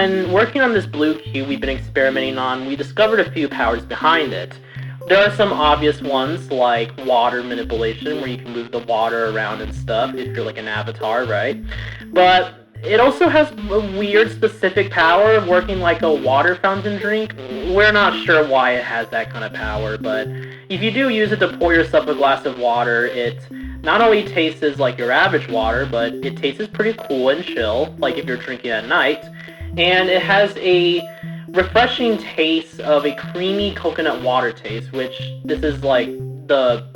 when working on this blue cube we've been experimenting on, we discovered a few powers behind it. There are some obvious ones, like water manipulation, where you can move the water around and stuff, if you're like an avatar, right? But it also has a weird specific power of working like a water fountain drink. We're not sure why it has that kind of power, but if you do use it to pour yourself a glass of water, it not only tastes like your average water, but it tastes pretty cool and chill, like if you're drinking at night. And it has a refreshing taste of a creamy coconut water taste, which this is like the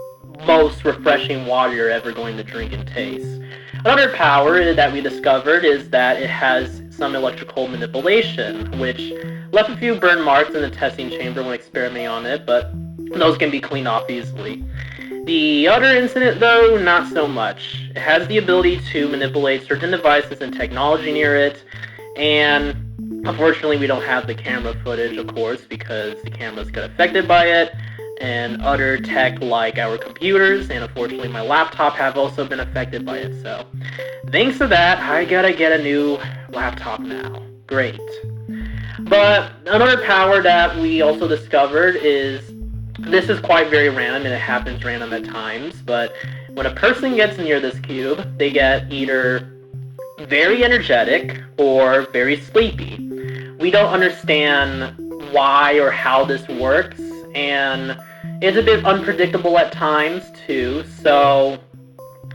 most refreshing water you're ever going to drink and taste. Another power that we discovered is that it has some electrical manipulation, which left a few burn marks in the testing chamber when experimenting on it, but those can be cleaned off easily. The other incident, though, not so much. It has the ability to manipulate certain devices and technology near it, and unfortunately we don't have the camera footage, of course, because the cameras got affected by it, and other tech like our computers, and unfortunately my laptop have also been affected by it, so thanks to that, I gotta get a new laptop now. Great. But another power that we also discovered is, this is quite very random, and it happens random at times, but when a person gets near this cube, they get either very energetic or very sleepy. We don't understand why or how this works, and it's a bit unpredictable at times too, so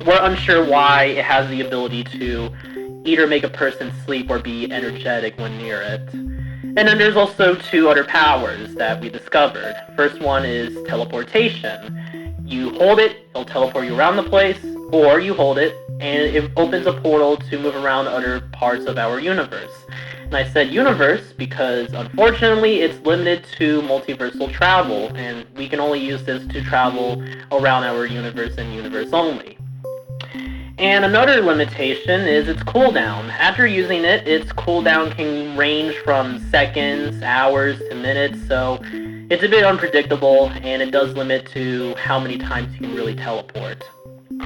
we're unsure why it has the ability to either make a person sleep or be energetic when near it. And then there's also two other powers that we discovered. First one is teleportation. You hold it, it'll teleport you around the place, or you hold it, and it opens a portal to move around other parts of our universe. And I said universe because, unfortunately, it's limited to multiversal travel, and we can only use this to travel around our universe and universe only. And another limitation is its cooldown. After using it, its cooldown can range from seconds, hours, to minutes, so it's a bit unpredictable, and it does limit to how many times you can really teleport.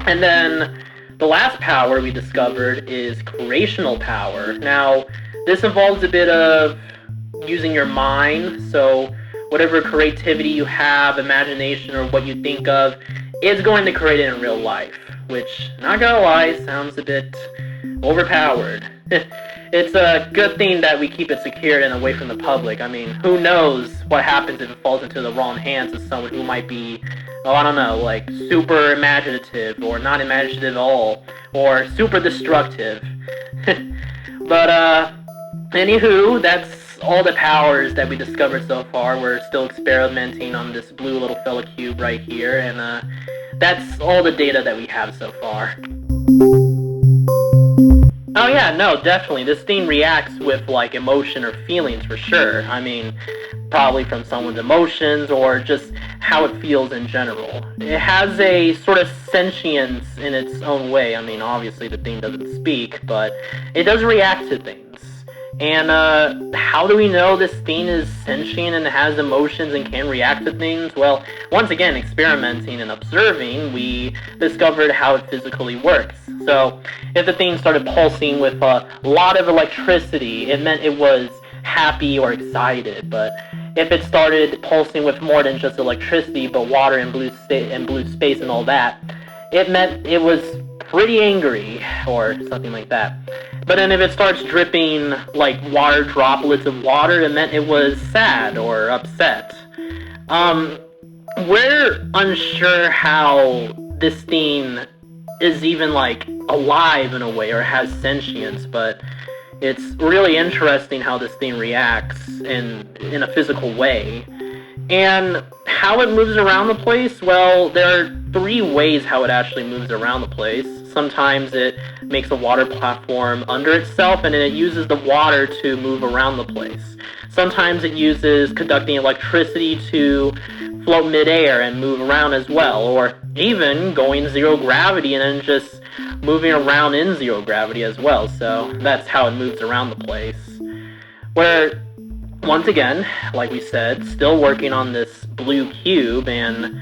And then the last power we discovered is creational power. Now, this involves a bit of using your mind, so whatever creativity you have, imagination, or what you think of, is going to create it in real life, which, not gonna lie, sounds a bit overpowered. It's a good thing that we keep it secured and away from the public. I mean, who knows what happens if it falls into the wrong hands of someone who might be, oh, I don't know, like super imaginative, or not imaginative at all, or super destructive. But, anywho, that's all the powers that we discovered so far. We're still experimenting on this blue little fella cube right here, and that's all the data that we have so far. Oh yeah, no, definitely. This thing reacts with, like, emotion or feelings for sure. I mean, probably from someone's emotions or just how it feels in general. It has a sort of sentience in its own way. I mean, obviously the thing doesn't speak, but it does react to things. And how do we know this thing is sentient and has emotions and can react to things? Well, once again, experimenting and observing, we discovered how it physically works. So, if the thing started pulsing with a lot of electricity, it meant it was happy or excited. But if it started pulsing with more than just electricity, but water and blue space and all that, it meant it was pretty angry, or something like that. But then if it starts dripping like water droplets of water, it meant it was sad or upset. We're unsure how this thing is even like alive in a way or has sentience, but it's really interesting how this thing reacts in a physical way. And how it moves around the place, well, there are three ways how it actually moves around the place. Sometimes it makes a water platform under itself, and then it uses the water to move around the place. Sometimes it uses conducting electricity to float midair and move around as well, or even going zero gravity and then just moving around in zero gravity as well. So that's how it moves around the place. Where, once again, like we said, still working on this blue cube, and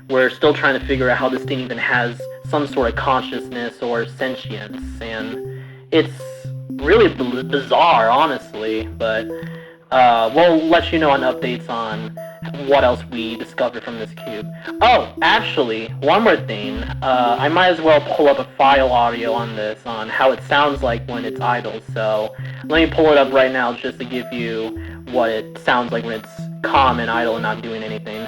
we're still trying to figure out how this thing even has some sort of consciousness or sentience, and it's really bizarre, honestly. But we'll let you know on updates on what else we discovered from this cube. Oh, actually, one more thing. I might as well pull up a file audio on this, on how it sounds like when it's idle. So let me pull it up right now just to give you what it sounds like when it's calm and idle and not doing anything.